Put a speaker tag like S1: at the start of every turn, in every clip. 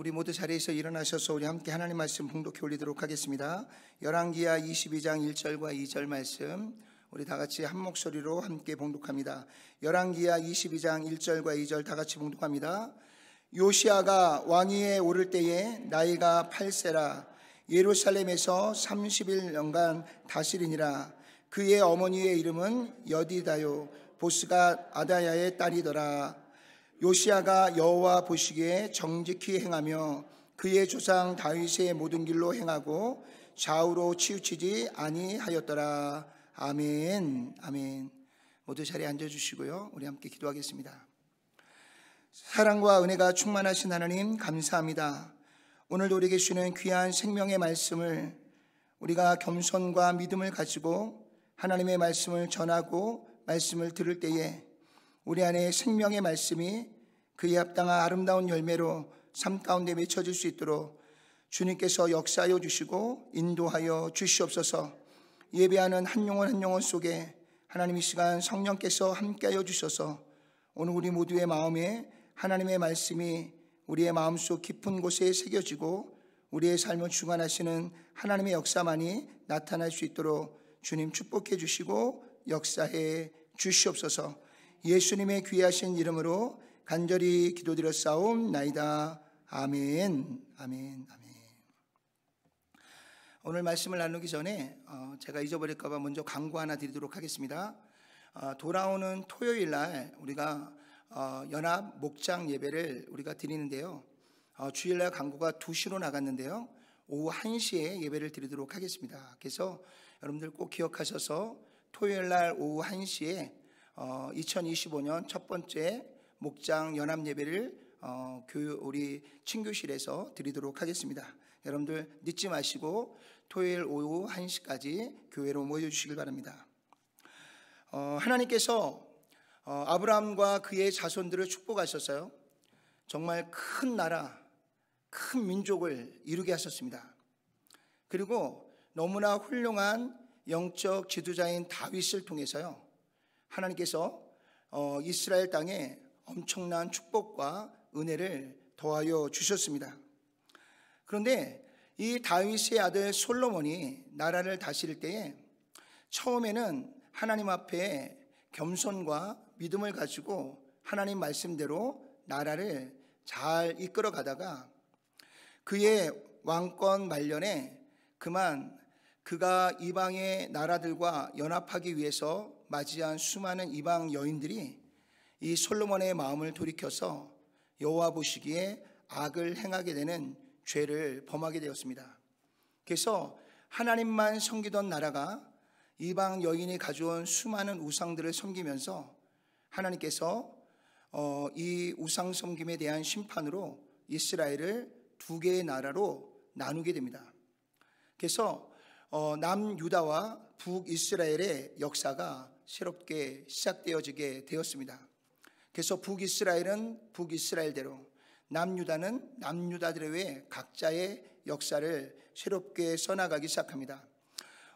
S1: 우리 모두 자리에서 일어나셔서 우리 함께 하나님 말씀 봉독해 올리도록 하겠습니다. 열왕기하 22장 1절과 2절 말씀 우리 다 같이 한 목소리로 함께 봉독합니다. 열왕기하 22장 1절과 2절 다 같이 봉독합니다. 요시야가 왕위에 오를 때에 나이가 8세라 예루살렘에서 30일년간 다스리니라. 그의 어머니의 이름은 여디다요 보스가 아다야의 딸이더라. 요시야가 여호와 보시기에 정직히 행하며 그의 조상 다윗의 모든 길로 행하고 좌우로 치우치지 아니하였더라. 아멘. 아멘. 모두 자리에 앉아주시고요, 우리 함께 기도하겠습니다. 사랑과 은혜가 충만하신 하나님 감사합니다. 오늘도 우리에게 주시는 귀한 생명의 말씀을 우리가 겸손과 믿음을 가지고 하나님의 말씀을 전하고 말씀을 들을 때에 우리 안에 생명의 말씀이 그에 합당한 아름다운 열매로 삶 가운데 맺혀질 수 있도록 주님께서 역사하여 주시고 인도하여 주시옵소서. 예배하는 한 영혼 한 영혼 속에 하나님 이 시간 성령께서 함께하여 주셔서 오늘 우리 모두의 마음에 하나님의 말씀이 우리의 마음속 깊은 곳에 새겨지고 우리의 삶을 주관하시는 하나님의 역사만이 나타날 수 있도록 주님 축복해 주시고 역사해 주시옵소서. 예수님의 귀하신 이름으로 간절히 기도드렸사옵나이다. 아멘. 아멘. 아멘. 오늘 말씀을 나누기 전에 제가 잊어버릴까 봐 먼저 광고 하나 드리도록 하겠습니다. 돌아오는 토요일 날 우리가 연합 목장 예배를 우리가 드리는데요, 주일날 광고가 2시로 나갔는데요, 오후 1시에 예배를 드리도록 하겠습니다. 그래서 여러분들 꼭 기억하셔서 토요일 날 오후 1시에 2025년 첫 번째 목장 연합 예배를 우리 친교실에서 드리도록 하겠습니다. 여러분들 늦지 마시고 토요일 오후 1시까지 교회로 모여주시길 바랍니다. 하나님께서 아브라함과 그의 자손들을 축복하셨어요. 정말 큰 나라, 큰 민족을 이루게 하셨습니다. 그리고 너무나 훌륭한 영적 지도자인 다윗을 통해서요, 하나님께서 이스라엘 땅에 엄청난 축복과 은혜를 더하여 주셨습니다. 그런데 이 다윗의 아들 솔로몬이 나라를 다스릴 때에 처음에는 하나님 앞에 겸손과 믿음을 가지고 하나님 말씀대로 나라를 잘 이끌어 가다가 그의 왕권 말년에 그만 그가 이방의 나라들과 연합하기 위해서 맞이한 수많은 이방 여인들이 이 솔로몬의 마음을 돌이켜서 여호와 보시기에 악을 행하게 되는 죄를 범하게 되었습니다. 그래서 하나님만 섬기던 나라가 이방 여인이 가져온 수많은 우상들을 섬기면서 하나님께서 이 우상 섬김에 대한 심판으로 이스라엘을 2개의 나라로 나누게 됩니다. 그래서 남유다와 북이스라엘의 역사가 새롭게 시작되어지게 되었습니다. 그래서 북이스라엘은 북이스라엘대로, 남유다는 남유다들의 각자의 역사를 새롭게 써나가기 시작합니다.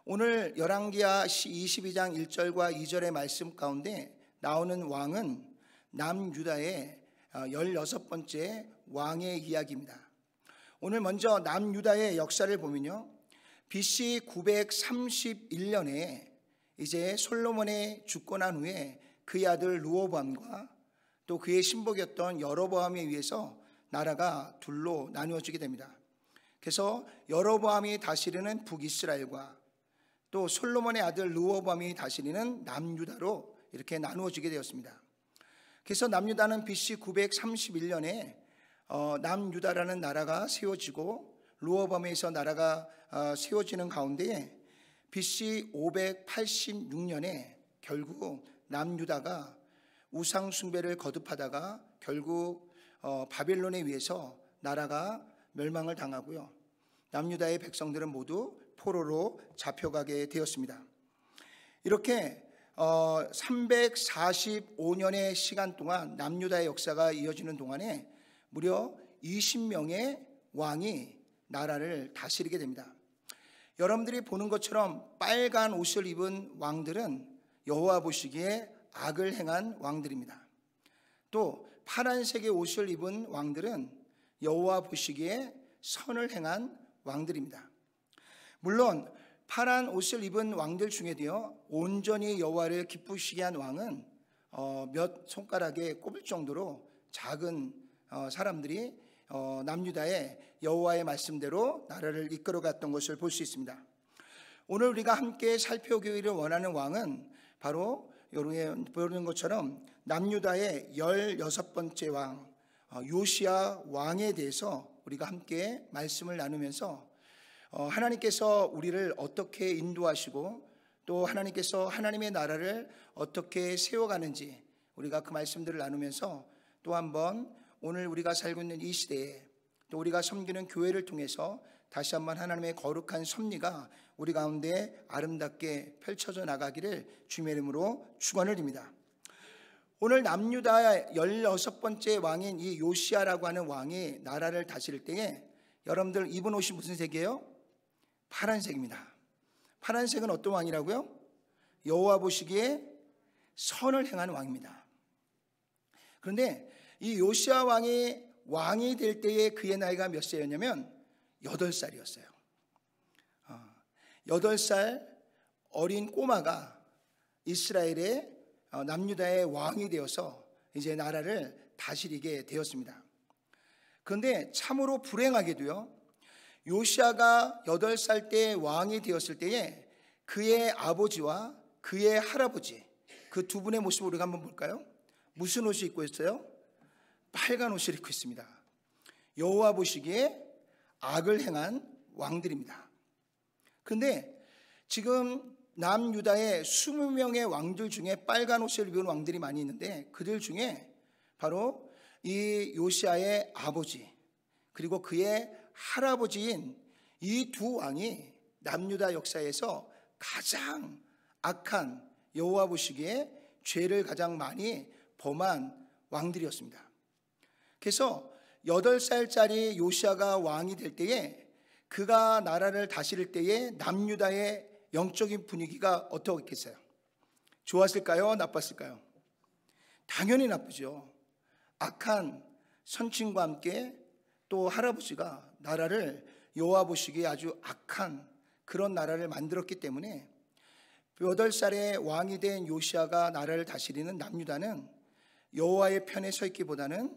S1: 오늘 열왕기하 22장 1절과 2절의 말씀 가운데 나오는 왕은 남유다의 16번째 왕의 이야기입니다. 오늘 먼저 남유다의 역사를 보면요, BC 931년에 이제 솔로몬의 죽고 난 후에 그의 아들 르호보암과 또 그의 신복이었던 여로보암에 의해서 나라가 둘로 나누어지게 됩니다. 그래서 여로보암이 다스리는 북이스라엘과 또 솔로몬의 아들 르호보암이 다스리는 남유다로 이렇게 나누어지게 되었습니다. 그래서 남유다는 BC 931년에 남유다라는 나라가 세워지고 르호보암에서 나라가 세워지는 가운데에 BC 586년에 결국 남유다가 우상 숭배를 거듭하다가 결국 바벨론에 의해서 나라가 멸망을 당하고요, 남유다의 백성들은 모두 포로로 잡혀가게 되었습니다. 이렇게 345년의 시간 동안 남유다의 역사가 이어지는 동안에 무려 20명의 왕이 나라를 다스리게 됩니다. 여러분들이 보는 것처럼 빨간 옷을 입은 왕들은 여호와 보시기에 악을 행한 왕들입니다. 또 파란색의 옷을 입은 왕들은 여호와 보시기에 선을 행한 왕들입니다. 물론 파란 옷을 입은 왕들 중에도요, 온전히 여호와를 기쁘시게 한 왕은 몇 손가락에 꼽을 정도로 작은 사람들이 남유다의 여호와의 말씀대로 나라를 이끌어갔던 것을 볼 수 있습니다. 오늘 우리가 함께 살펴보기를 원하는 왕은 바로 여러분이 보는 것처럼 남유다의 16번째 왕 요시야 왕에 대해서 우리가 함께 말씀을 나누면서 하나님께서 우리를 어떻게 인도하시고 또 하나님께서 하나님의 나라를 어떻게 세워가는지 우리가 그 말씀들을 나누면서 또 한번 오늘 우리가 살고 있는 이 시대에 또 우리가 섬기는 교회를 통해서 다시 한번 하나님의 거룩한 섭리가 우리 가운데 아름답게 펼쳐져 나가기를 주님의 이름으로 축원을 드립니다. 오늘 남유다 16번째 왕인 이 요시야라고 하는 왕이 나라를 다스릴 때에 여러분들 입은 옷이 무슨 색이에요? 파란색입니다. 파란색은 어떤 왕이라고요? 여호와 보시기에 선을 행하는 왕입니다. 그런데 이 요시야 왕이 될 때에 그의 나이가 몇 세였냐면 8살이었어요. 8살 어린 꼬마가 이스라엘의 남유다의 왕이 되어서 이제 나라를 다스리게 되었습니다. 그런데 참으로 불행하게도요, 요시야가 8살 때 왕이 되었을 때에 그의 아버지와 그의 할아버지 그 두 분의 모습을 우리가 한번 볼까요? 무슨 옷을 입고 있어요? 빨간 옷을 입고 있습니다. 여호와 보시기에 악을 행한 왕들입니다. 그런데 지금 남유다의 20명의 왕들 중에 빨간 옷을 입은 왕들이 많이 있는데 그들 중에 바로 이 요시야의 아버지 그리고 그의 할아버지인 이 두 왕이 남유다 역사에서 가장 악한 여호와 보시기에 죄를 가장 많이 범한 왕들이었습니다. 그래서 8살짜리 요시야가 왕이 될 때에 그가 나라를 다스릴 때에 남유다의 영적인 분위기가 어떻겠어요? 좋았을까요? 나빴을까요? 당연히 나쁘죠. 악한 선친과 함께 또 할아버지가 나라를 여호와 보시기에 아주 악한 그런 나라를 만들었기 때문에 8살의 왕이 된 요시야가 나라를 다스리는 남유다는 여호와의 편에 서 있기보다는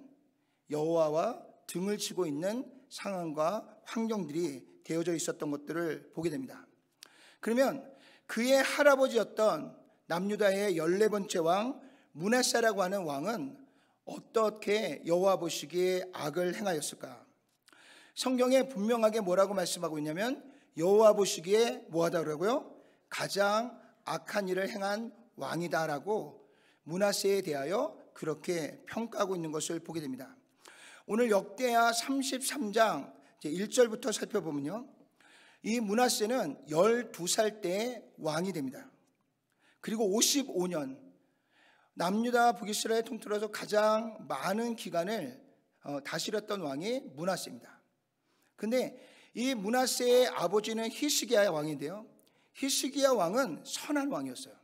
S1: 여호와와 등을 치고 있는 상황과 환경들이 되어져 있었던 것들을 보게 됩니다. 그러면 그의 할아버지였던 남유다의 14번째 왕 므낫세라고 하는 왕은 어떻게 여호와 보시기에 악을 행하였을까? 성경에 분명하게 뭐라고 말씀하고 있냐면 여호와 보시기에 뭐하다 그러고요? 가장 악한 일을 행한 왕이다라고 므낫세에 대하여 그렇게 평가하고 있는 것을 보게 됩니다. 오늘 역대하 33장 1절부터 살펴보면요, 이 므낫세는 12살 때 왕이 됩니다. 그리고 55년 남유다 북이스라엘 통틀어서 가장 많은 기간을 다스렸던 왕이 므낫세입니다. 근데 이 므낫세의 아버지는 히스기야 왕인데요, 히스기야 왕은 선한 왕이었어요.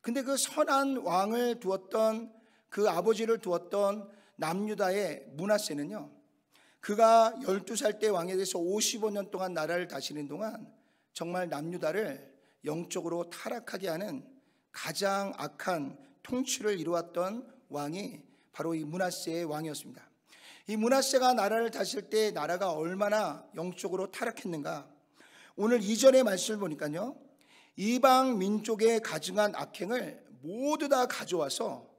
S1: 근데 그 선한 왕을 두었던 그 아버지를 두었던 남유다의 므낫세는요, 그가 12살 때 왕에 대해서 55년 동안 나라를 다스리는 동안 정말 남유다를 영적으로 타락하게 하는 가장 악한 통치를 이루었던 왕이 바로 이 므낫세의 왕이었습니다. 이 므낫세가 나라를 다스릴 때 나라가 얼마나 영적으로 타락했는가? 오늘 2절의 말씀을 보니까요, 이방 민족의 가증한 악행을 모두 다 가져와서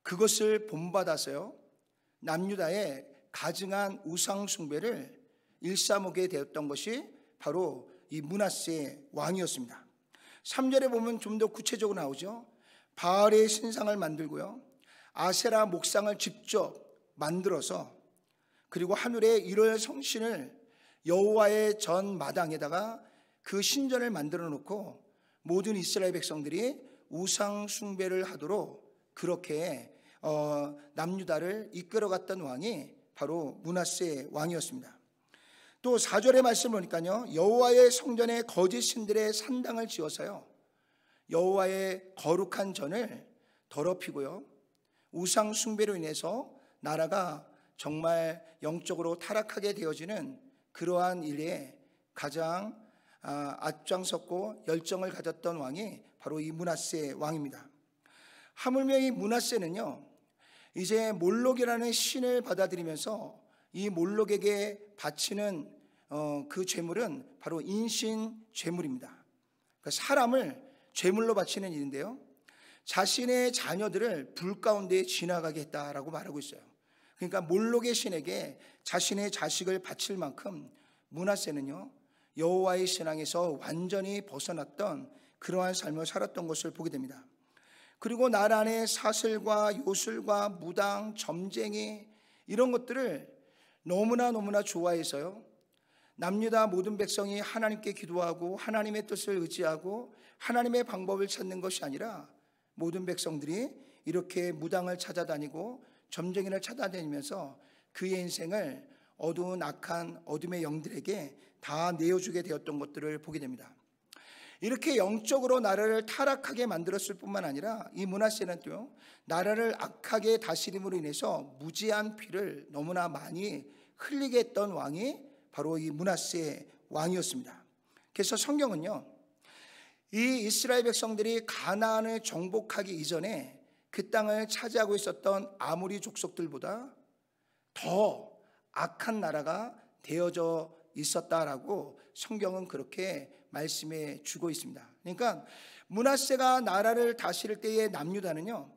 S1: 그것을 본받아서요, 남유다의 가증한 우상 숭배를 일삼게 되었던 것이 바로 이 므낫세 왕이었습니다. 3절에 보면 좀 더 구체적으로 나오죠. 바알의 신상을 만들고요, 아세라 목상을 직접 만들어서 그리고 하늘에 일월 성신을 여호와의 전 마당에다가 그 신전을 만들어 놓고 모든 이스라엘 백성들이 우상 숭배를 하도록 그렇게 남유다를 이끌어갔던 왕이 바로 므낫세 왕이었습니다. 또 4절의 말씀 보니까요, 여호와의 성전에 거짓 신들의 산당을 지어서요, 여호와의 거룩한 전을 더럽히고요, 우상 숭배로 인해서 나라가 정말 영적으로 타락하게 되어지는 그러한 일에 가장 앞장섰고 열정을 가졌던 왕이 바로 이 므낫세 왕입니다. 하물며 이 므낫세는요, 이제 몰록이라는 신을 받아들이면서 이 몰록에게 바치는 그 제물은 바로 인신 제물입니다. 그러니까 사람을 제물로 바치는 일인데요, 자신의 자녀들을 불 가운데 지나가게 했다라고 말하고 있어요. 그러니까 몰록의 신에게 자신의 자식을 바칠 만큼 므낫세는요, 여호와의 신앙에서 완전히 벗어났던 그러한 삶을 살았던 것을 보게 됩니다. 그리고 나라 안에 사슬과 요술과 무당, 점쟁이 이런 것들을 너무나 좋아해서요, 남유다 모든 백성이 하나님께 기도하고 하나님의 뜻을 의지하고 하나님의 방법을 찾는 것이 아니라 모든 백성들이 이렇게 무당을 찾아다니고 점쟁이를 찾아다니면서 그의 인생을 어두운 악한 어둠의 영들에게 다 내어주게 되었던 것들을 보게 됩니다. 이렇게 영적으로 나라를 타락하게 만들었을 뿐만 아니라 이 므낫세는 또 나라를 악하게 다스림으로 인해서 무지한 피를 너무나 많이 흘리게 했던 왕이 바로 이 므낫세 왕이었습니다. 그래서 성경은요, 이 이스라엘 백성들이 가나안을 정복하기 이전에 그 땅을 차지하고 있었던 아모리 족속들보다 더 악한 나라가 되어져 있었다라고 성경은 그렇게 말씀해 주고 있습니다. 그러니까 므낫세가 나라를 다스릴 때의 남유다는요,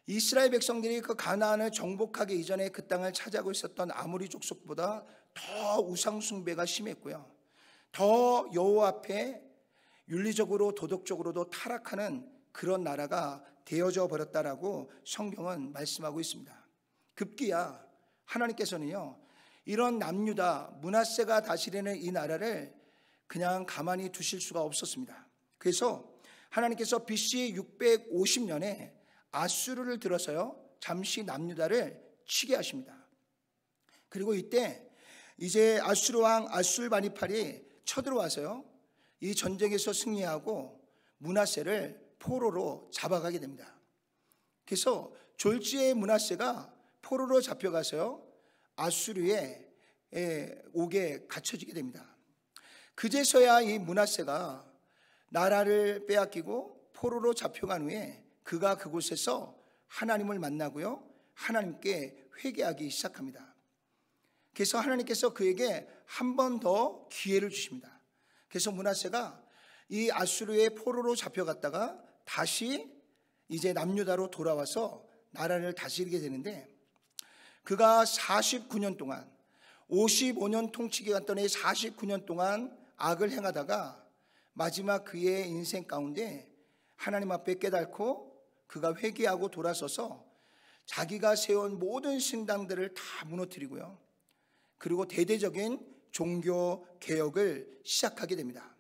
S1: 이스라엘 백성들이 그 가나안을 정복하기 이전에 그 땅을 차지하고 있었던 아모리 족속보다 더 우상 숭배가 심했고요, 더 여호와 앞에 윤리적으로 도덕적으로도 타락하는 그런 나라가 되어져 버렸다라고 성경은 말씀하고 있습니다. 급기야 하나님께서는요, 이런 남유다 므낫세가 다스리는 이 나라를 그냥 가만히 두실 수가 없었습니다. 그래서 하나님께서 BC 650년에 아수르를 들어서요, 잠시 남유다를 치게 하십니다. 그리고 이때 이제 아수르 왕 아술바니팔이 쳐들어와서요, 이 전쟁에서 승리하고 므낫세를 포로로 잡아가게 됩니다. 그래서 졸지의 므낫세가 포로로 잡혀가서요, 아수르의 옥에 갇혀지게 됩니다. 그제서야 이 므낫세가 나라를 빼앗기고 포로로 잡혀간 후에 그가 그곳에서 하나님을 만나고요, 하나님께 회개하기 시작합니다. 그래서 하나님께서 그에게 한 번 더 기회를 주십니다. 그래서 므낫세가 이 아수르의 포로로 잡혀갔다가 다시 이제 남유다로 돌아와서 나라를 다스리게 되는데, 그가 49년 동안 55년 통치기간 동안에 49년 동안 악을 행하다가 마지막 그의 인생 가운데 하나님 앞에 깨닫고 그가 회개하고 돌아서서 자기가 세운 모든 신당들을 다 무너뜨리고요, 그리고 대대적인 종교 개혁을 시작하게 됩니다.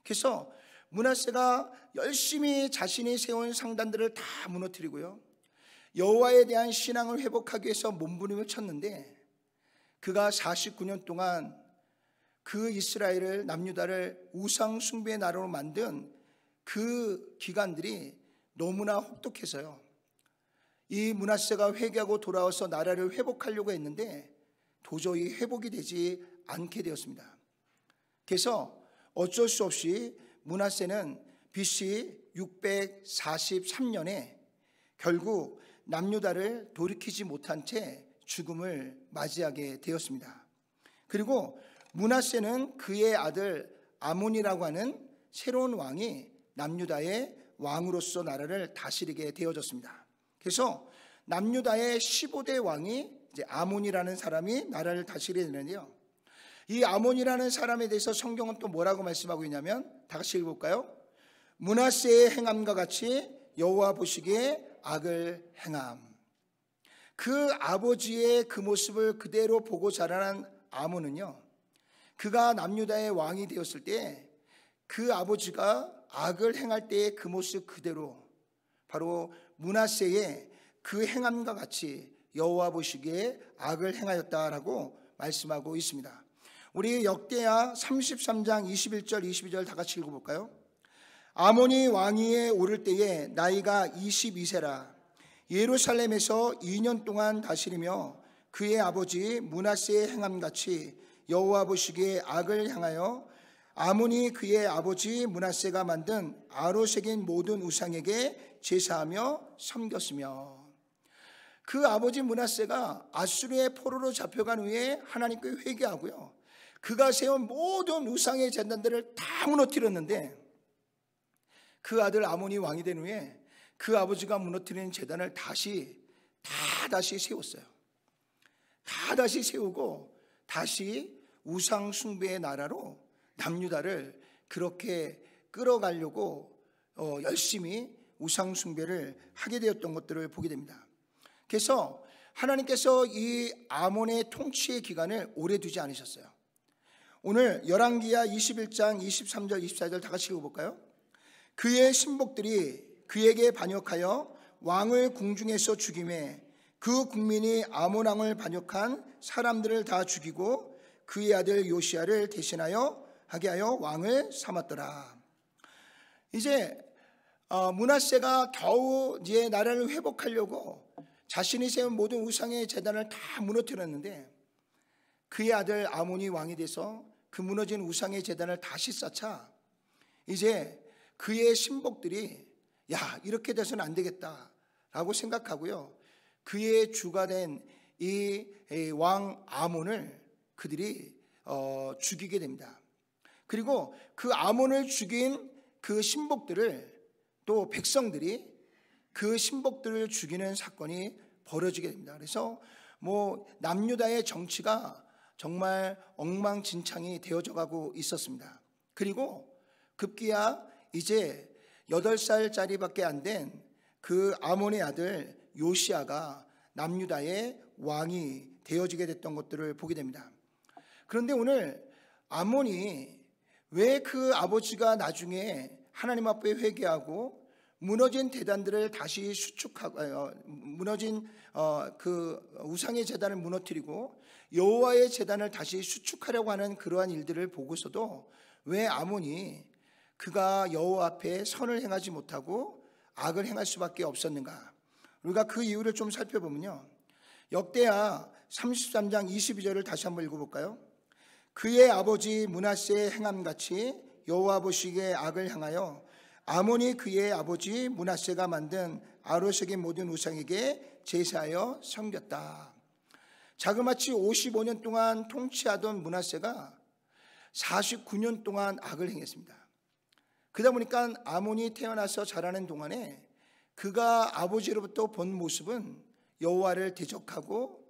S1: 그래서 므낫세가 열심히 자신이 세운 상단들을 다 무너뜨리고요, 여호와에 대한 신앙을 회복하기 위해서 몸부림을 쳤는데, 그가 49년 동안 그 이스라엘을, 남유다를 우상 숭배의 나라로 만든 그 기간들이 너무나 혹독해서요, 이 므낫세가 회개하고 돌아와서 나라를 회복하려고 했는데 도저히 회복이 되지 않게 되었습니다. 그래서 어쩔 수 없이 므낫세는 BC 643년에 결국 남유다를 돌이키지 못한 채 죽음을 맞이하게 되었습니다. 그리고 므낫세는 그의 아들 아몬이라고 하는 새로운 왕이 남유다의 왕으로서 나라를 다스리게 되어졌습니다. 그래서 남유다의 15대 왕이 이제 아몬이라는 사람이 나라를 다스리게 되는데요, 이 아몬이라는 사람에 대해서 성경은 또 뭐라고 말씀하고 있냐면, 다 같이 읽어볼까요? 므낫세의 행함과 같이 여호와 보시기에 악을 행함. 그 아버지의 그 모습을 그대로 보고 자라난 아몬은요, 그가 남유다의 왕이 되었을 때 그 아버지가 악을 행할 때의 그 모습 그대로 바로 므낫세의 그 행함과 같이 여호와 보시기에 악을 행하였다라고 말씀하고 있습니다. 우리 역대하 33장 21절 22절 다 같이 읽어볼까요? 아몬이 왕위에 오를 때에 나이가 22세라 예루살렘에서 2년 동안 다스리며 그의 아버지 므낫세의 행함같이 여호와 보시기에 악을 향하여 아몬이 그의 아버지 므낫세가 만든 아로색인 모든 우상에게 제사하며 섬겼으며, 그 아버지 므낫세가 아수르의 포로로 잡혀간 후에 하나님께 회개하고요, 그가 세운 모든 우상의 제단들을 다 무너뜨렸는데, 그 아들 아몬이 왕이 된 후에 그 아버지가 무너뜨린 제단을 다시 세웠어요. 다시 세우고 다시 우상 숭배의 나라로 남유다를 그렇게 끌어가려고 열심히 우상 숭배를 하게 되었던 것들을 보게 됩니다. 그래서 하나님께서 이 아몬의 통치의 기간을 오래 두지 않으셨어요. 오늘 열왕기하 21장 23절 24절 다 같이 읽어볼까요? 그의 신복들이 그에게 반역하여 왕을 궁중에서 죽이매 그 국민이 아몬 왕을 반역한 사람들을 다 죽이고 그의 아들 요시야를 대신하여 하게 하여 왕을 삼았더라. 이제 므낫세가 겨우 이제 나라를 회복하려고 자신이 세운 모든 우상의 제단을 다 무너뜨렸는데, 그의 아들 아몬이 왕이 돼서 그 무너진 우상의 제단을 다시 쌓자 이제 그의 신복들이 야, 이렇게 돼서는 안 되겠다라고 생각하고요, 그의 주가 된 이 왕 아몬을 그들이 죽이게 됩니다. 그리고 그 아몬을 죽인 그 신복들을, 또 백성들이 그 신복들을 죽이는 사건이 벌어지게 됩니다. 그래서 남유다의 정치가 정말 엉망진창이 되어져 가고 있었습니다. 그리고 급기야 이제 8살짜리밖에 안 된 그 아몬의 아들 요시야가 남유다의 왕이 되어지게 됐던 것들을 보게 됩니다. 그런데 오늘 아몬이 왜 그 아버지가 나중에 하나님 앞에 회개하고 무너진 제단들을 다시 수축하고 무너진 그 우상의 제단을 무너뜨리고 여호와의 제단을 다시 수축하려고 하는 그러한 일들을 보고서도 왜 아몬이 그가 여호와 앞에 선을 행하지 못하고 악을 행할 수밖에 없었는가? 우리가 그 이유를 좀 살펴보면요, 역대하 33장 22절을 다시 한번 읽어볼까요? 그의 아버지 므낫세의 행함같이 여호와 보시기에 악을 향하여 아몬이 그의 아버지 므낫세가 만든 아로색의 모든 우상에게 제사하여 섬겼다. 자그마치 55년 동안 통치하던 므낫세가 49년 동안 악을 행했습니다. 그러다 보니까 아몬이 태어나서 자라는 동안에 그가 아버지로부터 본 모습은 여호와를 대적하고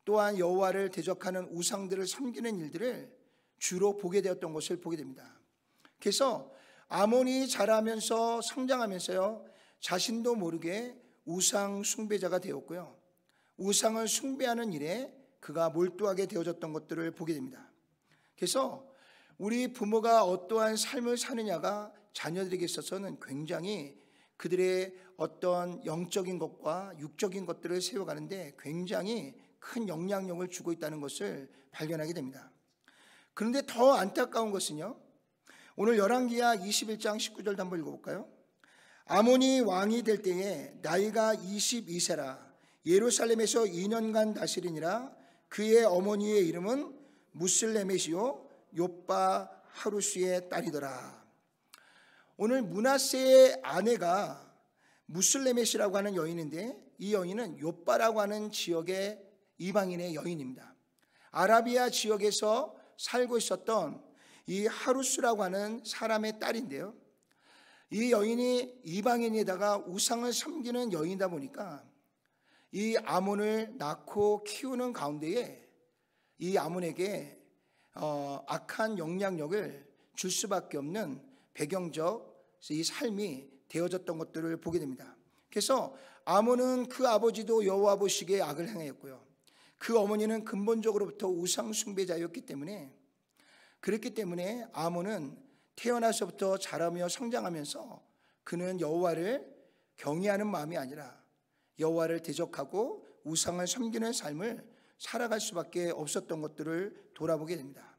S1: 또한 여호와를 대적하는 우상들을 섬기는 일들을 주로 보게 되었던 것을 보게 됩니다. 그래서 아몬이 자라면서 성장하면서요, 자신도 모르게 우상 숭배자가 되었고요, 우상을 숭배하는 일에 그가 몰두하게 되어졌던 것들을 보게 됩니다. 그래서 우리 부모가 어떠한 삶을 사느냐가 자녀들에게 있어서는 굉장히 그들의 어떤 영적인 것과 육적인 것들을 세워가는데 굉장히 큰 영향력을 주고 있다는 것을 발견하게 됩니다. 그런데 더 안타까운 것은요, 오늘 열왕기하 21장 19절도 한번 읽어볼까요? 아몬이 왕이 될 때에 나이가 22세라 예루살렘에서 2년간 다스리니라. 그의 어머니의 이름은 무슬레мет이요 욥바 하루스의 딸이더라. 오늘 므낫세의 아내가 무슬레멧이라고 하는 여인인데, 이 여인은 욥바라고 하는 지역의 이방인의 여인입니다. 아라비아 지역에서 살고 있었던 이 하루스라고 하는 사람의 딸인데요, 이 여인이 이방인에다가 우상을 섬기는 여인이다 보니까 이 아몬을 낳고 키우는 가운데에 이 아몬에게 악한 영향력을 줄 수밖에 없는 배경적 이 삶이 되어졌던 것들을 보게 됩니다. 그래서 아몬은 그 아버지도 여호와 보시기에 악을 행했고요, 그 어머니는 근본적으로부터 우상 숭배자였기 때문에, 그렇기 때문에 아몬은 태어나서부터 자라며 성장하면서 그는 여호와를 경외하는 마음이 아니라 여호와를 대적하고 우상을 섬기는 삶을 살아갈 수밖에 없었던 것들을 돌아보게 됩니다.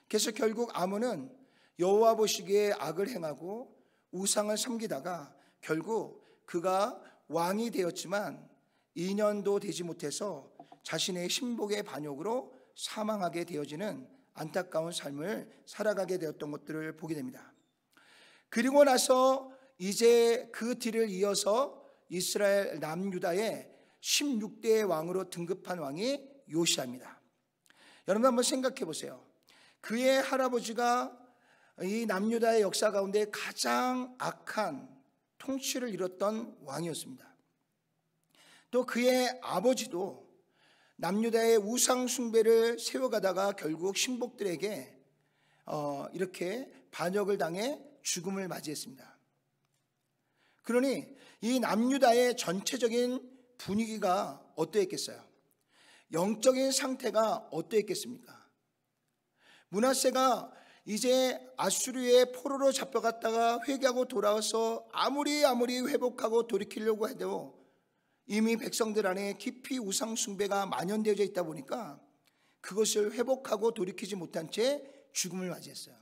S1: 그래서 결국 아몬은 여호와 보시기에 악을 행하고 우상을 섬기다가 결국 그가 왕이 되었지만 2년도 되지 못해서 자신의 신복의 반역으로 사망하게 되어지는 안타까운 삶을 살아가게 되었던 것들을 보게 됩니다. 그리고 나서 이제 그 뒤를 이어서 이스라엘 남유다의 16대 왕으로 등급한 왕이 요시아입니다. 여러분 한번 생각해 보세요. 그의 할아버지가 이 남유다의 역사 가운데 가장 악한 통치를 이뤘던 왕이었습니다. 또 그의 아버지도 남유다의 우상 숭배를 세워가다가 결국 신복들에게 이렇게 반역을 당해 죽음을 맞이했습니다. 그러니 이 남유다의 전체적인 분위기가 어떠했겠어요? 영적인 상태가 어떠했겠습니까? 므낫세가 이제 아수르의 포로로 잡혀갔다가 회개하고 돌아와서 아무리 회복하고 돌이키려고 해도 이미 백성들 안에 깊이 우상 숭배가 만연되어져 있다 보니까 그것을 회복하고 돌이키지 못한 채 죽음을 맞이했어요.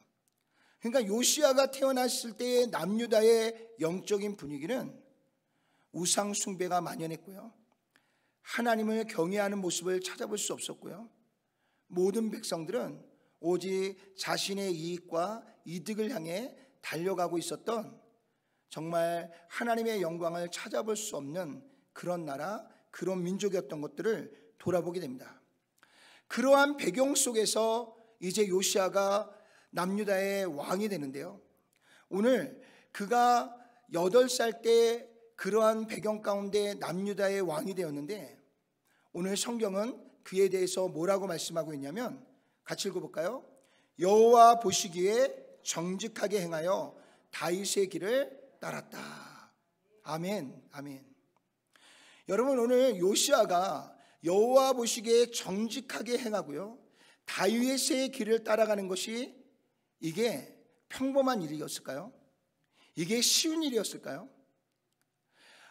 S1: 그러니까 요시아가 태어났을 때의 남유다의 영적인 분위기는 우상 숭배가 만연했고요, 하나님을 경외하는 모습을 찾아볼 수 없었고요, 모든 백성들은 오직 자신의 이익과 이득을 향해 달려가고 있었던, 정말 하나님의 영광을 찾아볼 수 없는 그런 나라, 그런 민족이었던 것들을 돌아보게 됩니다. 그러한 배경 속에서 이제 요시아가 남유다의 왕이 되는데요, 오늘 그가 8살 때 그러한 배경 가운데 남유다의 왕이 되었는데, 오늘 성경은 그에 대해서 뭐라고 말씀하고 있냐면, 같이 읽어볼까요? 여호와 보시기에 정직하게 행하여 다윗의 길을 따랐다. 아멘, 아멘. 여러분, 오늘 요시아가 여호와 보시기에 정직하게 행하고요, 다윗의 길을 따라가는 것이 이게 평범한 일이었을까요? 이게 쉬운 일이었을까요?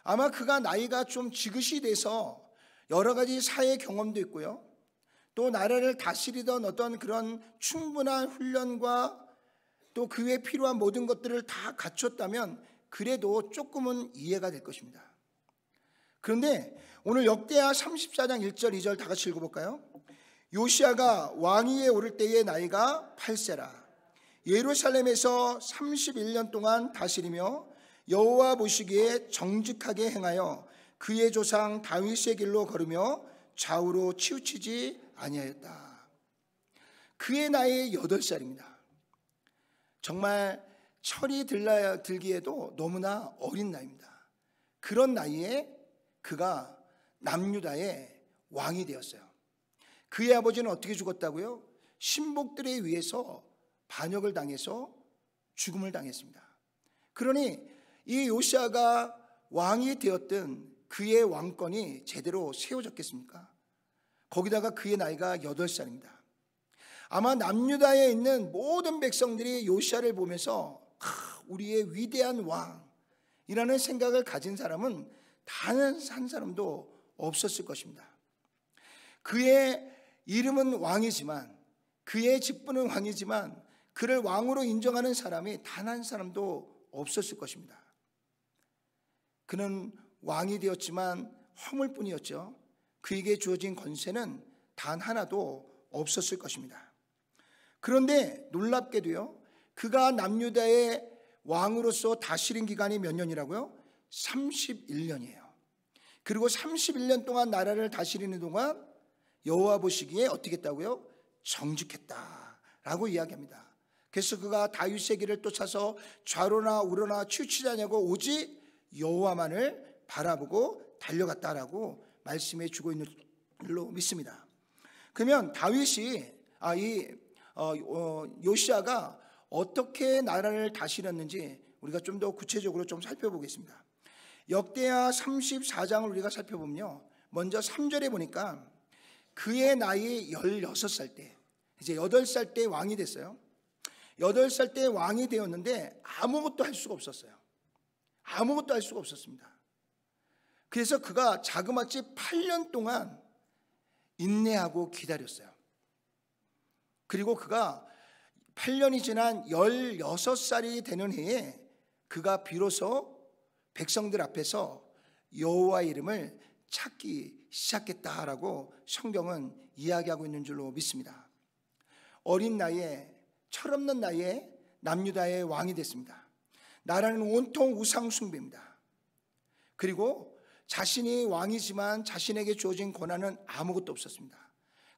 S1: 아마 그가 나이가 좀 지긋이 돼서 여러 가지 사회 경험도 있고요, 또 나라를 다스리던 어떤 그런 충분한 훈련과 또 그에 필요한 모든 것들을 다 갖췄다면 그래도 조금은 이해가 될 것입니다. 그런데 오늘 역대하 34장 1절 2절 다 같이 읽어볼까요? 요시아가 왕위에 오를 때의 나이가 8세라 예루살렘에서 31년 동안 다스리며 여호와 보시기에 정직하게 행하여 그의 조상 다윗의 길로 걸으며 좌우로 치우치지 아니하였다. 그의 나이 8살입니다. 정말 철이 들기에도 너무나 어린 나이입니다. 그런 나이에 그가 남유다의 왕이 되었어요. 그의 아버지는 어떻게 죽었다고요? 신복들에 의해서 반역을 당해서 죽음을 당했습니다. 그러니 이 요시아가 왕이 되었던 그의 왕권이 제대로 세워졌겠습니까? 거기다가 그의 나이가 8살입니다. 아마 남유다에 있는 모든 백성들이 요시아를 보면서 우리의 위대한 왕이라는 생각을 가진 사람은 단 한 사람도 없었을 것입니다. 그의 이름은 왕이지만, 그의 직분은 왕이지만 그를 왕으로 인정하는 사람이 단 한 사람도 없었을 것입니다. 그는 왕이 되었지만 허물뿐이었죠. 그에게 주어진 권세는 단 하나도 없었을 것입니다. 그런데 놀랍게도요, 그가 남유다의 왕으로서 다스린 기간이 몇 년이라고요? 31년이에요. 그리고 31년 동안 나라를 다스리는 동안 여호와 보시기에 어떻게 했다고요? 정직했다라고 이야기합니다. 그래서 그가 다윗의 길을 쫓아서 좌로나 우로나 치우치지 않냐고 오직 여호와만을 바라보고 달려갔다라고 말씀해 주고 있는 줄로 믿습니다. 그러면 다윗이 요시아가 어떻게 나라를 다스렸는지 우리가 좀 더 구체적으로 좀 살펴보겠습니다. 역대하 34장을 우리가 살펴보면요, 먼저 3절에 보니까 그의 나이 16살 때, 이제 8살 때 왕이 됐어요. 8살 때 왕이 되었는데 아무것도 할 수가 없었어요. 아무것도 할 수가 없었습니다. 그래서 그가 자그마치 8년 동안 인내하고 기다렸어요. 그리고 그가 8년이 지난 16살이 되는 해에 그가 비로소 백성들 앞에서 여호와의 이름을 찾기 시작했다라고 성경은 이야기하고 있는 줄로 믿습니다. 어린 나이에, 철없는 나이에 남유다의 왕이 됐습니다. 나라는 온통 우상 숭배입니다. 그리고 자신이 왕이지만 자신에게 주어진 권한은 아무것도 없었습니다.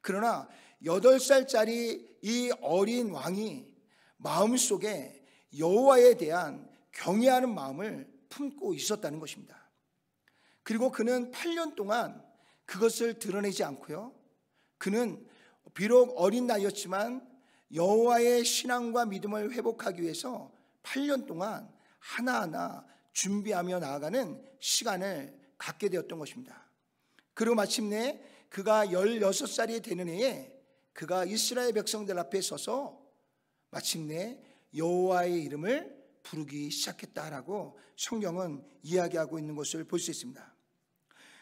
S1: 그러나 8살짜리 이 어린 왕이 마음속에 여호와에 대한 경외하는 마음을 품고 있었다는 것입니다. 그리고 그는 8년 동안 그것을 드러내지 않고요, 그는 비록 어린 나이였지만 여호와의 신앙과 믿음을 회복하기 위해서 8년 동안 하나하나 준비하며 나아가는 시간을 갖게 되었던 것입니다. 그리고 마침내 그가 16살이 되는 해에 그가 이스라엘 백성들 앞에 서서 마침내 여호와의 이름을 부르기 시작했다라고 성경은 이야기하고 있는 것을 볼 수 있습니다.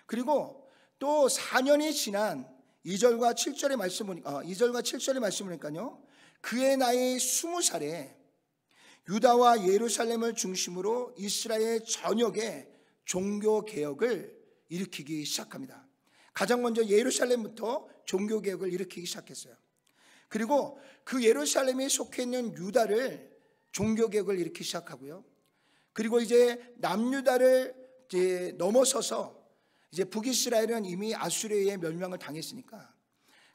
S1: 그리고 또 4년이 지난 2절과 7절의 말씀 보니까요, 그의 나이 20살에 유다와 예루살렘을 중심으로 이스라엘 전역에 종교 개혁을 일으키기 시작합니다. 가장 먼저 예루살렘부터 종교 개혁을 일으키기 시작했어요. 그리고 그 예루살렘에 속해 있는 유다를 종교 개혁을 일으키기 시작하고요. 그리고 이제 남유다를 이제 넘어서서 이제 북이스라엘은 이미 아수르에 멸망을 당했으니까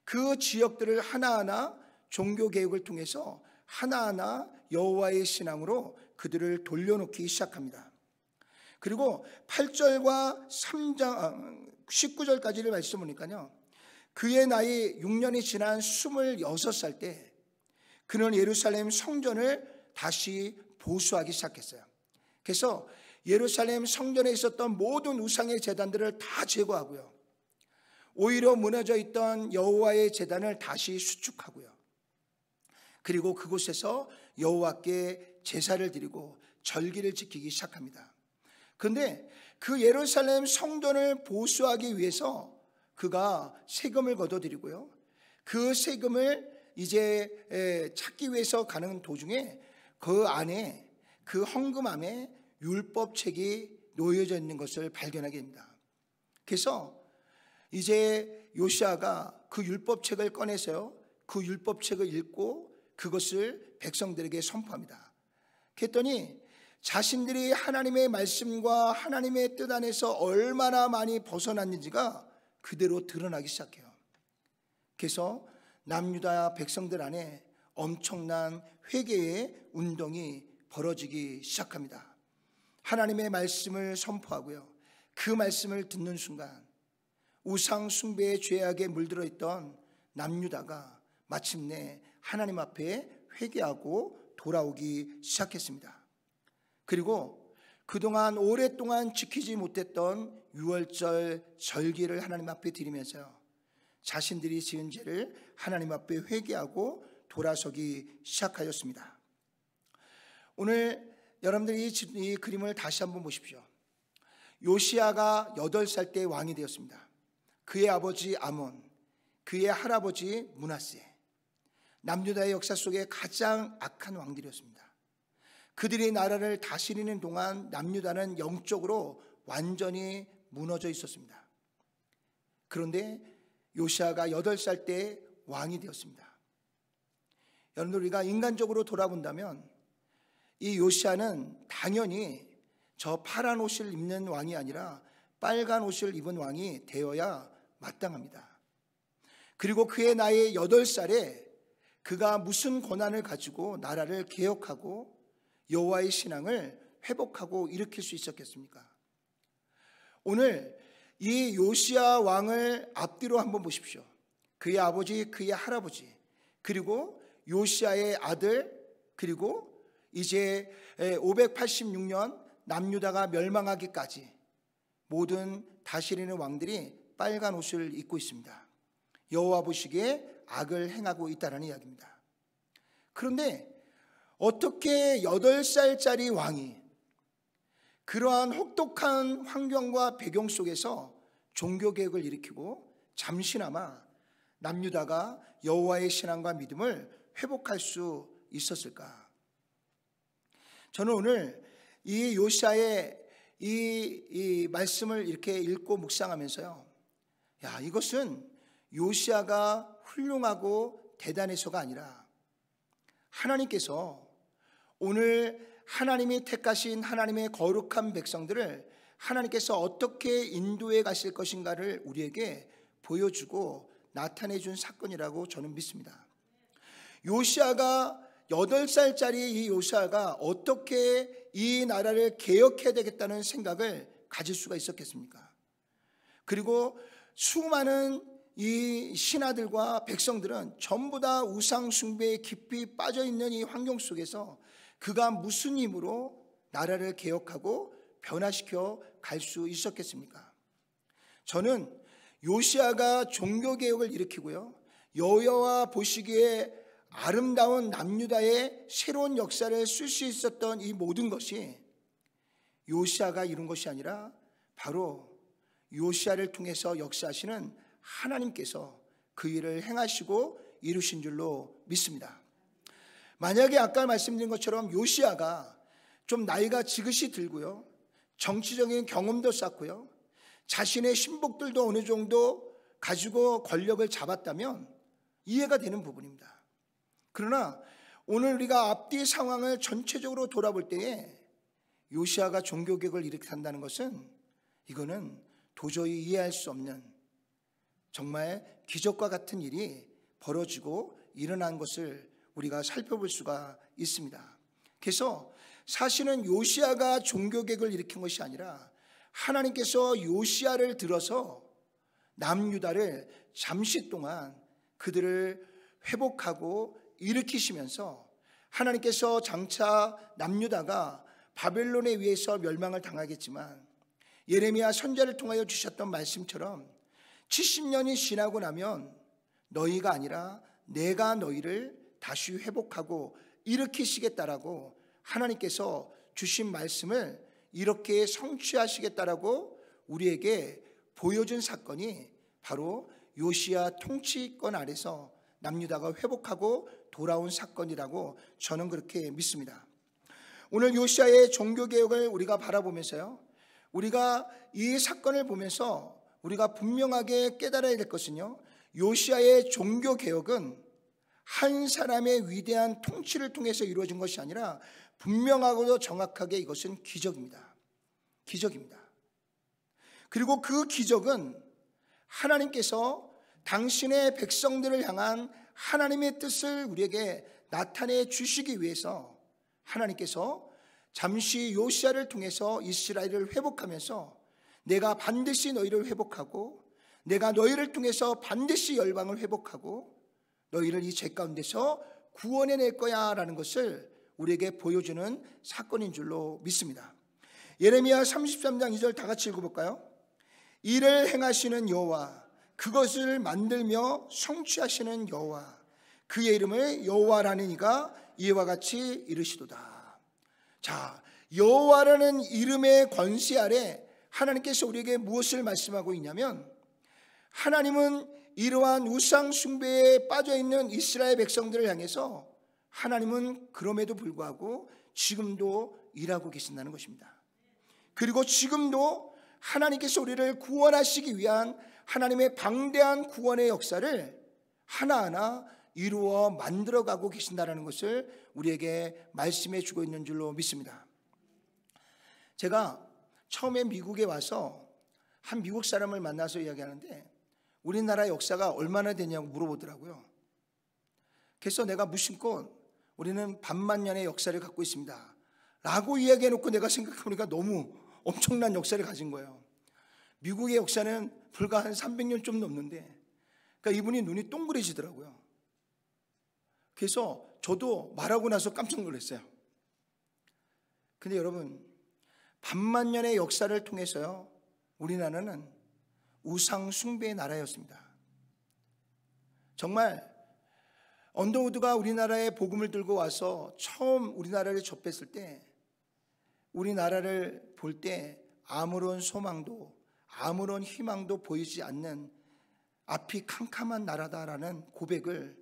S1: 그 지역들을 하나하나 종교 개혁을 통해서 하나하나 여호와의 신앙으로 그들을 돌려놓기 시작합니다. 그리고 8절과 19절까지를 말씀 보니까요, 그의 나이 6년이 지난 26살 때 그는 예루살렘 성전을 다시 보수하기 시작했어요. 그래서 예루살렘 성전에 있었던 모든 우상의 제단들을 다 제거하고요, 오히려 무너져 있던 여호와의 제단을 다시 수축하고요, 그리고 그곳에서 여호와께 제사를 드리고 절기를 지키기 시작합니다. 그런데 그 예루살렘 성전을 보수하기 위해서 그가 세금을 걷어들이고요, 그 세금을 이제 찾기 위해서 가는 도중에 그 안에, 그 헌금함에 율법책이 놓여져 있는 것을 발견하게 됩니다. 그래서 이제 요시아가 그 율법책을 꺼내서요, 그 율법책을 읽고 그것을 백성들에게 선포합니다. 그랬더니 자신들이 하나님의 말씀과 하나님의 뜻 안에서 얼마나 많이 벗어났는지가 그대로 드러나기 시작해요. 그래서 남유다 백성들 안에 엄청난 회개의 운동이 벌어지기 시작합니다. 하나님의 말씀을 선포하고요, 그 말씀을 듣는 순간 우상 숭배의 죄악에 물들어 있던 남유다가 마침내 하나님 앞에 회개하고 돌아오기 시작했습니다. 그리고 그동안 오랫동안 지키지 못했던 유월절 절기를 하나님 앞에 드리면서요, 자신들이 지은 죄를 하나님 앞에 회개하고 돌아서기 시작하였습니다. 오늘 여러분들이 이 그림을 다시 한번 보십시오. 요시아가 8살 때 왕이 되었습니다. 그의 아버지 아몬, 그의 할아버지 므낫세, 남유다의 역사 속에 가장 악한 왕들이었습니다. 그들이 나라를 다스리는 동안 남유다는 영적으로 완전히 무너져 있었습니다. 그런데 요시아가 8살 때 왕이 되었습니다. 여러분, 우리가 인간적으로 돌아본다면 이 요시아는 당연히 저 파란 옷을 입는 왕이 아니라 빨간 옷을 입은 왕이 되어야 마땅합니다. 그리고 그의 나이 8살에 그가 무슨 권한을 가지고 나라를 개혁하고 여호와의 신앙을 회복하고 일으킬 수 있었겠습니까? 오늘 이 요시아 왕을 앞뒤로 한번 보십시오. 그의 아버지, 그의 할아버지, 그리고 요시아의 아들, 그리고 이제 586년 남유다가 멸망하기까지 모든 다스리는 왕들이 빨간 옷을 입고 있습니다. 여호와 보시기에 악을 행하고 있다는 이야기입니다. 그런데 어떻게 8살짜리 왕이 그러한 혹독한 환경과 배경 속에서 종교개혁을 일으키고 잠시나마 남유다가 여호와의 신앙과 믿음을 회복할 수 있었을까? 저는 오늘 이 요시아의 이 말씀을 이렇게 읽고 묵상하면서요, 야, 이것은 요시야가 훌륭하고 대단해서가 아니라 하나님께서 오늘 하나님이 택하신 하나님의 거룩한 백성들을 하나님께서 어떻게 인도해 가실 것인가를 우리에게 보여주고 나타내 준 사건이라고 저는 믿습니다. 요시야가 8살짜리 이 요시야가 어떻게 이 나라를 개혁해야 되겠다는 생각을 가질 수가 있었겠습니까? 그리고 수많은 이 신하들과 백성들은 전부 다 우상 숭배에 깊이 빠져 있는 이 환경 속에서 그가 무슨 힘으로 나라를 개혁하고 변화시켜 갈 수 있었겠습니까? 저는 요시야가 종교개혁을 일으키고요, 여호와 보시기에 아름다운 남유다의 새로운 역사를 쓸 수 있었던 이 모든 것이 요시야가 이룬 것이 아니라 바로 요시야를 통해서 역사하시는 하나님께서 그 일을 행하시고 이루신 줄로 믿습니다. 만약에 아까 말씀드린 것처럼 요시야가 좀 나이가 지긋이 들고요, 정치적인 경험도 쌓고요, 자신의 신복들도 어느 정도 가지고 권력을 잡았다면 이해가 되는 부분입니다. 그러나 오늘 우리가 앞뒤 상황을 전체적으로 돌아볼 때에 요시야가 종교개혁을 일으킨다는 것은 이거는 도저히 이해할 수 없는 정말 기적과 같은 일이 벌어지고 일어난 것을 우리가 살펴볼 수가 있습니다. 그래서 사실은 요시야가 종교개혁을 일으킨 것이 아니라 하나님께서 요시야를 들어서 남유다를 잠시 동안 그들을 회복하고 일으키시면서 하나님께서 장차 남유다가 바벨론에 의해서 멸망을 당하겠지만 예레미야 선지자를 통하여 주셨던 말씀처럼 70년이 지나고 나면 너희가 아니라 내가 너희를 다시 회복하고 일으키시겠다라고 하나님께서 주신 말씀을 이렇게 성취하시겠다라고 우리에게 보여준 사건이 바로 요시야 통치권 아래서 남유다가 회복하고 돌아온 사건이라고 저는 그렇게 믿습니다. 오늘 요시야의 종교개혁을 우리가 바라보면서요, 우리가 이 사건을 보면서 우리가 분명하게 깨달아야 될 것은요, 요시야의 종교개혁은 한 사람의 위대한 통치를 통해서 이루어진 것이 아니라 분명하고도 정확하게 이것은 기적입니다. 기적입니다. 그리고 그 기적은 하나님께서 당신의 백성들을 향한 하나님의 뜻을 우리에게 나타내 주시기 위해서 하나님께서 잠시 요시야를 통해서 이스라엘을 회복하면서 내가 반드시 너희를 회복하고 내가 너희를 통해서 반드시 열방을 회복하고 너희를 이 죄 가운데서 구원해낼 거야 라는 것을 우리에게 보여주는 사건인 줄로 믿습니다. 예레미야 33장 2절 다 같이 읽어볼까요? 이를 행하시는 여호와, 그것을 만들며 성취하시는 여호와, 그의 이름을 여호와라는 이가 이와 같이 이르시도다. 자, 여호와라는 이름의 권세 아래 하나님께서 우리에게 무엇을 말씀하고 있냐면, 하나님은 이러한 우상 숭배에 빠져있는 이스라엘 백성들을 향해서 하나님은 그럼에도 불구하고 지금도 일하고 계신다는 것입니다. 그리고 지금도 하나님께서 우리를 구원하시기 위한 하나님의 방대한 구원의 역사를 하나하나 이루어 만들어가고 계신다는 것을 우리에게 말씀해 주고 있는 줄로 믿습니다. 제가 처음에 미국에 와서 한 미국 사람을 만나서 이야기하는데 우리나라 역사가 얼마나 되냐고 물어보더라고요. 그래서 내가 무심코 우리는 반만년의 역사를 갖고 있습니다 라고 이야기해놓고 내가 생각해보니까 너무 엄청난 역사를 가진 거예요. 미국의 역사는 불과 한 300년 좀 넘는데, 그러니까 이분이 눈이 동그래지더라고요. 그래서 저도 말하고 나서 깜짝 놀랐어요. 근데 여러분, 반만년의 역사를 통해서요, 우리나라는 우상 숭배의 나라였습니다. 정말 언더우드가 우리나라에 복음을 들고 와서 처음 우리나라를 접했을 때, 우리나라를 볼 때 아무런 소망도 아무런 희망도 보이지 않는 앞이 캄캄한 나라다라는 고백을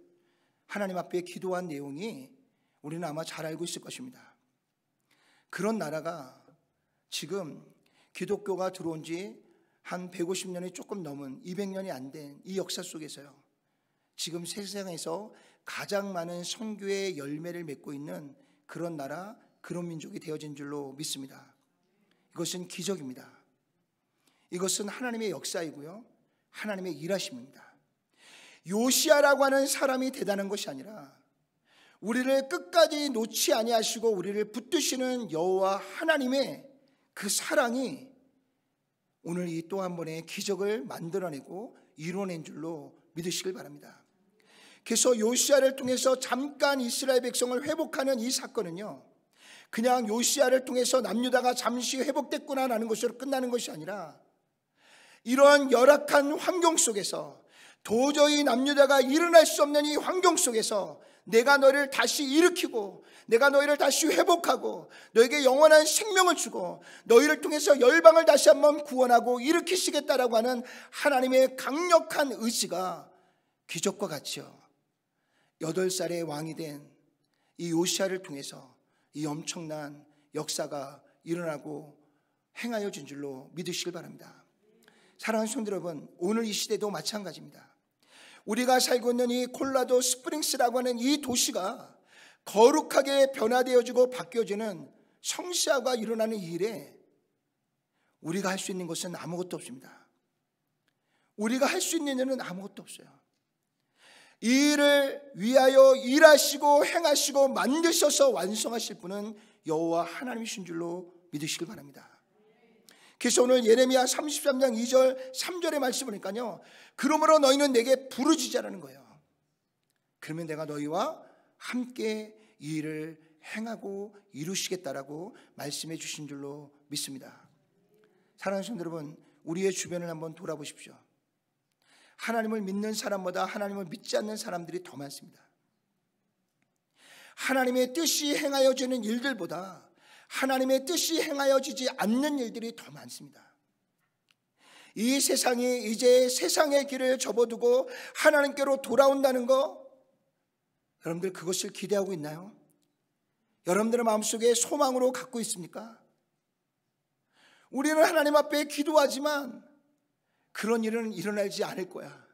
S1: 하나님 앞에 기도한 내용이 우리는 아마 잘 알고 있을 것입니다. 그런 나라가 지금 기독교가 들어온 지 한 150년이 조금 넘은 200년이 안 된 이 역사 속에서요, 지금 세상에서 가장 많은 선교의 열매를 맺고 있는 그런 나라, 그런 민족이 되어진 줄로 믿습니다. 이것은 기적입니다. 이것은 하나님의 역사이고요, 하나님의 일하심입니다. 요시야라고 하는 사람이 대단한 것이 아니라 우리를 끝까지 놓지 아니하시고 우리를 붙드시는 여호와 하나님의 그 사랑이 오늘 이 또 한 번의 기적을 만들어내고 이루어낸 줄로 믿으시길 바랍니다. 그래서 요시야를 통해서 잠깐 이스라엘 백성을 회복하는 이 사건은요, 그냥 요시야를 통해서 남유다가 잠시 회복됐구나라는 것으로 끝나는 것이 아니라 이러한 열악한 환경 속에서 도저히 남유다가 일어날 수 없는 이 환경 속에서 내가 너희를 다시 일으키고 내가 너희를 다시 회복하고 너에게 영원한 생명을 주고 너희를 통해서 열방을 다시 한번 구원하고 일으키시겠다라고 하는 하나님의 강력한 의지가 기적과 같이요, 8살의 왕이 된 이 요시야를 통해서 이 엄청난 역사가 일어나고 행하여 진 줄로 믿으시길 바랍니다. 사랑하는 성도 여러분, 오늘 이 시대도 마찬가지입니다. 우리가 살고 있는 이 콜라도 스프링스라고 하는 이 도시가 거룩하게 변화되어지고 바뀌어지는 성시화가 일어나는 이 일에 우리가 할 수 있는 것은 아무것도 없습니다. 우리가 할 수 있는 일은 아무것도 없어요. 이 일을 위하여 일하시고 행하시고 만드셔서 완성하실 분은 여호와 하나님이신 줄로 믿으시길 바랍니다. 그래서 오늘 예레미야 33장 2절 3절의 말씀을 보니까요, 그러므로 너희는 내게 부르짖으라는 거예요. 그러면 내가 너희와 함께 이 일을 행하고 이루시겠다라고 말씀해 주신 줄로 믿습니다. 사랑하는 성도 여러분, 우리의 주변을 한번 돌아보십시오. 하나님을 믿는 사람보다 하나님을 믿지 않는 사람들이 더 많습니다. 하나님의 뜻이 행하여지는 일들보다 하나님의 뜻이 행하여지지 않는 일들이 더 많습니다. 이 세상이 이제 세상의 길을 접어두고 하나님께로 돌아온다는 거, 여러분들 그것을 기대하고 있나요? 여러분들의 마음속에 소망으로 갖고 있습니까? 우리는 하나님 앞에 기도하지만 그런 일은 일어나지 않을 거야,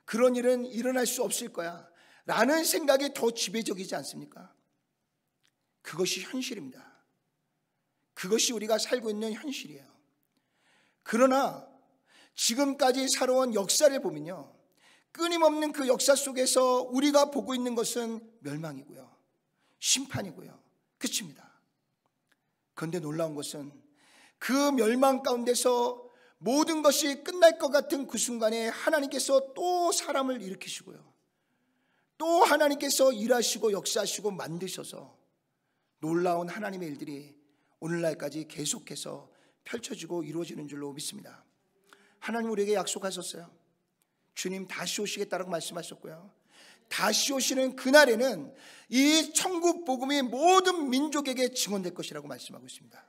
S1: 그런 일은 일어날 수 없을 거야 라는 생각이 더 지배적이지 않습니까? 그것이 현실입니다. 그것이 우리가 살고 있는 현실이에요. 그러나 지금까지 살아온 역사를 보면요, 끊임없는 그 역사 속에서 우리가 보고 있는 것은 멸망이고요, 심판이고요, 끝입니다. 그런데 놀라운 것은 그 멸망 가운데서 모든 것이 끝날 것 같은 그 순간에 하나님께서 또 사람을 일으키시고요, 또 하나님께서 일하시고 역사하시고 만드셔서 놀라운 하나님의 일들이 오늘날까지 계속해서 펼쳐지고 이루어지는 줄로 믿습니다. 하나님 우리에게 약속하셨어요. 주님 다시 오시겠다라고 말씀하셨고요, 다시 오시는 그날에는 이 천국 복음이 모든 민족에게 증언될 것이라고 말씀하고 있습니다.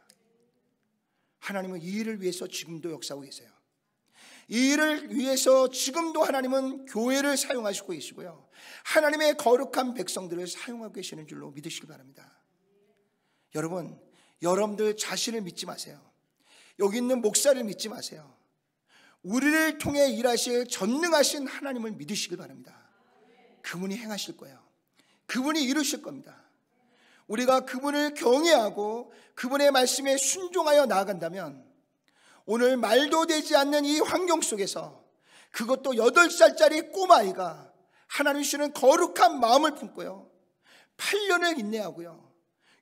S1: 하나님은 이 일을 위해서 지금도 역사하고 계세요. 이 일을 위해서 지금도 하나님은 교회를 사용하시고 계시고요, 하나님의 거룩한 백성들을 사용하고 계시는 줄로 믿으시기 바랍니다. 여러분, 여러분들 자신을 믿지 마세요. 여기 있는 목사를 믿지 마세요. 우리를 통해 일하실 전능하신 하나님을 믿으시길 바랍니다. 그분이 행하실 거예요. 그분이 이루실 겁니다. 우리가 그분을 경외하고 그분의 말씀에 순종하여 나아간다면 오늘 말도 되지 않는 이 환경 속에서, 그것도 8살짜리 꼬마아이가 하나님 주시는 거룩한 마음을 품고요, 8년을 인내하고요,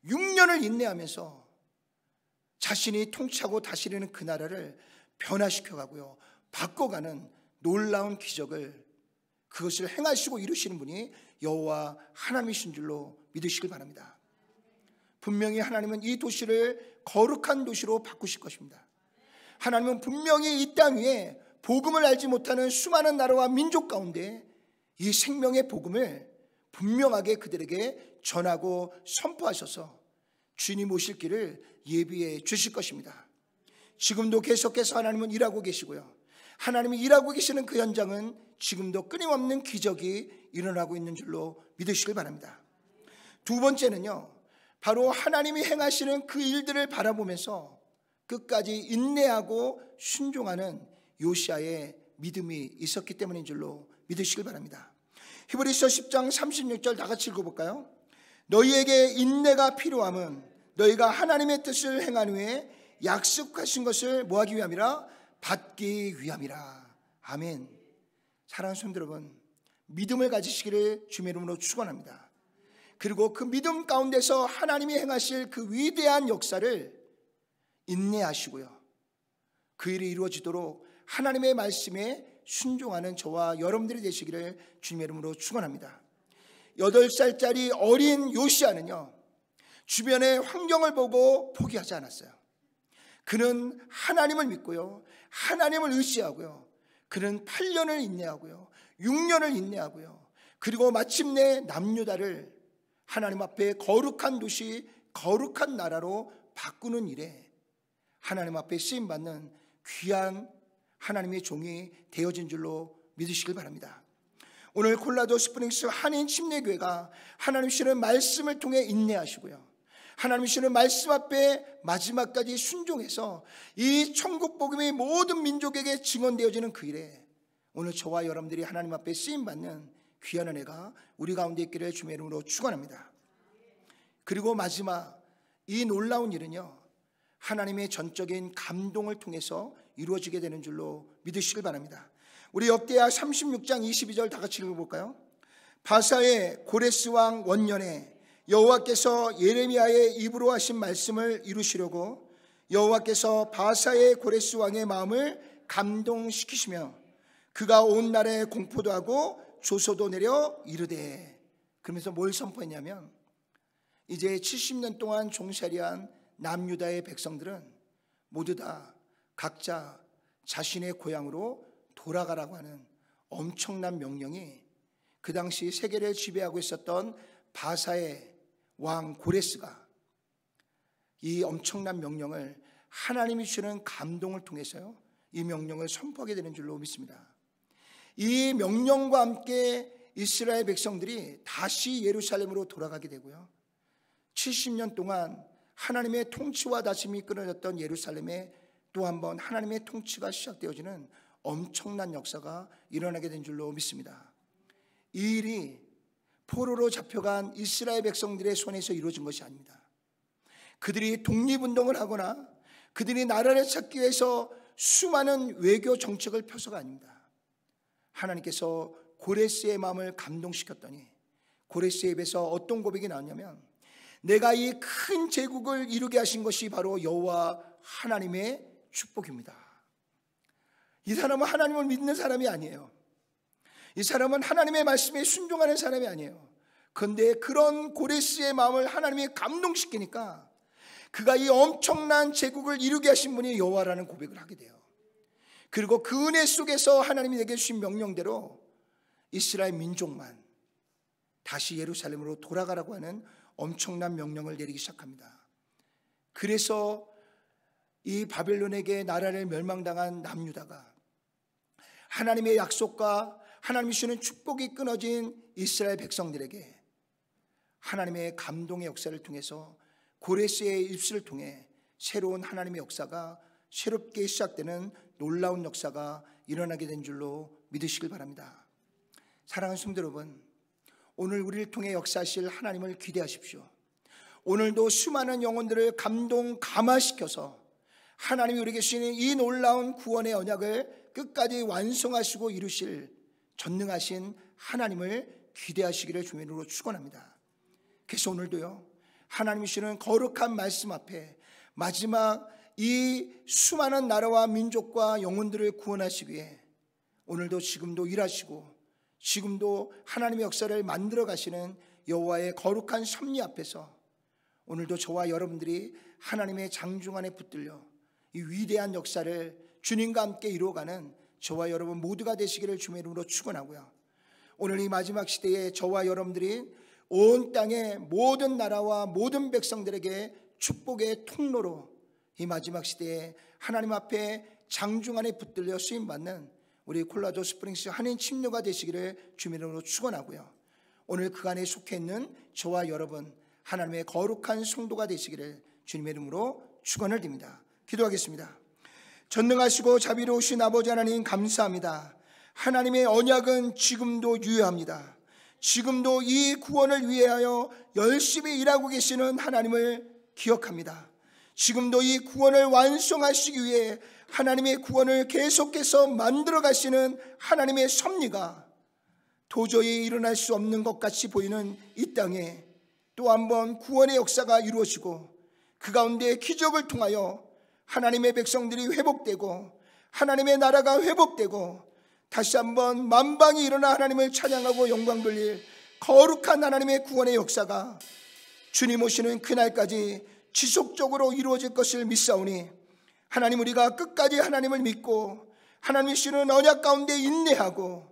S1: 6년을 인내하면서 자신이 통치하고 다스리는 그 나라를 변화시켜가고요, 바꿔가는 놀라운 기적을, 그것을 행하시고 이루시는 분이 여호와 하나님이신 줄로 믿으시길 바랍니다. 분명히 하나님은 이 도시를 거룩한 도시로 바꾸실 것입니다. 하나님은 분명히 이 땅 위에 복음을 알지 못하는 수많은 나라와 민족 가운데 이 생명의 복음을 분명하게 그들에게 전하고 선포하셔서 주님 오실 길을 예비해 주실 것입니다. 지금도 계속해서 하나님은 일하고 계시고요, 하나님이 일하고 계시는 그 현장은 지금도 끊임없는 기적이 일어나고 있는 줄로 믿으시길 바랍니다. 두 번째는요, 바로 하나님이 행하시는 그 일들을 바라보면서 끝까지 인내하고 순종하는 요시야의 믿음이 있었기 때문인 줄로 믿으시길 바랍니다. 히브리서 10장 36절 다 같이 읽어볼까요? 너희에게 인내가 필요함은 너희가 하나님의 뜻을 행한 후에 약속하신 것을 뭐하기 위함이라? 받기 위함이라. 아멘. 사랑하는 성도 여러분, 믿음을 가지시기를 주님의 이름으로 축원합니다. 그리고 그 믿음 가운데서 하나님이 행하실 그 위대한 역사를 인내하시고요, 그 일이 이루어지도록 하나님의 말씀에 순종하는 저와 여러분들이 되시기를 주님의 이름으로 축원합니다. 8살짜리 어린 요시야는요, 주변의 환경을 보고 포기하지 않았어요. 그는 하나님을 믿고요, 하나님을 의지하고요, 그는 8년을 인내하고요, 6년을 인내하고요, 그리고 마침내 남유다를 하나님 앞에 거룩한 도시, 거룩한 나라로 바꾸는 일에 하나님 앞에 쓰임받는 귀한 하나님의 종이 되어진 줄로 믿으시길 바랍니다. 오늘 콜라도 스프링스 한인 침례교회가 하나님 주시는 말씀을 통해 인내하시고요, 하나님 주시는 말씀 앞에 마지막까지 순종해서 이 천국 복음이 모든 민족에게 증언되어지는 그 일에 오늘 저와 여러분들이 하나님 앞에 쓰임받는 귀한 은혜가 우리 가운데 있기를 주님의 이름으로 축원합니다. 그리고 마지막 이 놀라운 일은요, 하나님의 전적인 감동을 통해서 이루어지게 되는 줄로 믿으시길 바랍니다. 우리 역대하 36장 22절 다 같이 읽어볼까요? 바사의 고레스 왕 원년에 여호와께서 예레미야의 입으로 하신 말씀을 이루시려고 여호와께서 바사의 고레스 왕의 마음을 감동시키시며 그가 온 나라에 공포도 하고 조소도 내려 이르되, 그러면서 뭘 선포했냐면 이제 70년 동안 종살이한 남유다의 백성들은 모두 다 각자 자신의 고향으로 돌아가라고 하는 엄청난 명령이 그 당시 세계를 지배하고 있었던 바사의 왕 고레스가 이 엄청난 명령을 하나님이 주시는 감동을 통해서요, 이 명령을 선포하게 되는 줄로 믿습니다. 이 명령과 함께 이스라엘 백성들이 다시 예루살렘으로 돌아가게 되고요, 70년 동안 하나님의 통치와 다짐이 끊어졌던 예루살렘에 또 한 번 하나님의 통치가 시작되어지는 엄청난 역사가 일어나게 된 줄로 믿습니다. 이 일이 포로로 잡혀간 이스라엘 백성들의 손에서 이루어진 것이 아닙니다. 그들이 독립운동을 하거나 그들이 나라를 찾기 위해서 수많은 외교 정책을 펴서가 아닙니다. 하나님께서 고레스의 마음을 감동시켰더니 고레스의 입에서 어떤 고백이 나왔냐면, 내가 이 큰 제국을 이루게 하신 것이 바로 여호와 하나님의 축복입니다. 이 사람은 하나님을 믿는 사람이 아니에요. 이 사람은 하나님의 말씀에 순종하는 사람이 아니에요. 그런데 그런 고레스의 마음을 하나님이 감동시키니까 그가 이 엄청난 제국을 이루게 하신 분이 여호와라는 고백을 하게 돼요. 그리고 그 은혜 속에서 하나님이 내게 주신 명령대로 이스라엘 민족만 다시 예루살렘으로 돌아가라고 하는 엄청난 명령을 내리기 시작합니다. 그래서 이 바벨론에게 나라를 멸망당한 남유다가 하나님의 약속과 하나님이 주시는 축복이 끊어진 이스라엘 백성들에게 하나님의 감동의 역사를 통해서 고레스의 입술을 통해 새로운 하나님의 역사가 새롭게 시작되는 놀라운 역사가 일어나게 된 줄로 믿으시길 바랍니다. 사랑하는 성도 여러분, 오늘 우리를 통해 역사하실 하나님을 기대하십시오. 오늘도 수많은 영혼들을 감화시켜서 하나님이 우리에게 주시는 이 놀라운 구원의 언약을 끝까지 완성하시고 이루실 전능하신 하나님을 기대하시기를 주님의 이름으로 축원합니다. 그래서 오늘도요, 하나님이 주시는 거룩한 말씀 앞에 마지막 이 수많은 나라와 민족과 영혼들을 구원하시기 위해 오늘도 지금도 일하시고 지금도 하나님의 역사를 만들어 가시는 여호와의 거룩한 섭리 앞에서 오늘도 저와 여러분들이 하나님의 장중 안에 붙들려 이 위대한 역사를 주님과 함께 이루어가는 저와 여러분 모두가 되시기를 주님의 이름으로 축원하고요, 오늘 이 마지막 시대에 저와 여러분들이 온 땅의 모든 나라와 모든 백성들에게 축복의 통로로 이 마지막 시대에 하나님 앞에 장중 안에 붙들려 쓰임받는 우리 콜라도 스프링스 한인 침례가 되시기를 주님의 이름으로 축원하고요, 오늘 그 안에 속해 있는 저와 여러분 하나님의 거룩한 성도가 되시기를 주님의 이름으로 축원을 드립니다. 기도하겠습니다. 전능하시고 자비로우신 아버지 하나님 감사합니다. 하나님의 언약은 지금도 유효합니다. 지금도 이 구원을 위하여 열심히 일하고 계시는 하나님을 기억합니다. 지금도 이 구원을 완성하시기 위해 하나님의 구원을 계속해서 만들어 가시는 하나님의 섭리가 도저히 일어날 수 없는 것 같이 보이는 이 땅에 또 한 번 구원의 역사가 이루어지고 그 가운데 기적을 통하여 하나님의 백성들이 회복되고 하나님의 나라가 회복되고 다시 한번 만방이 일어나 하나님을 찬양하고 영광 돌릴 거룩한 하나님의 구원의 역사가 주님 오시는 그날까지 지속적으로 이루어질 것을 믿사오니 하나님, 우리가 끝까지 하나님을 믿고 하나님이 주시는 언약 가운데 인내하고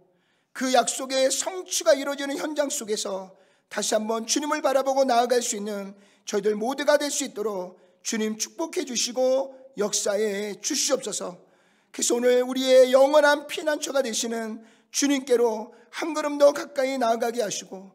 S1: 그 약속의 성취가 이루어지는 현장 속에서 다시 한번 주님을 바라보고 나아갈 수 있는 저희들 모두가 될 수 있도록 주님 축복해 주시고 역사해 주시옵소서. 그래서 오늘 우리의 영원한 피난처가 되시는 주님께로 한 걸음 더 가까이 나아가게 하시고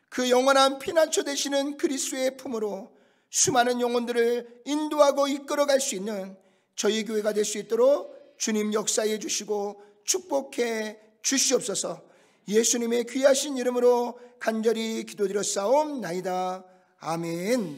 S1: 그 영원한 피난처 되시는 그리스도의 품으로 수많은 영혼들을 인도하고 이끌어갈 수 있는 저희 교회가 될 수 있도록 주님 역사해 주시고 축복해 주시옵소서. 예수님의 귀하신 이름으로 간절히 기도드렸사옵나이다. 아멘.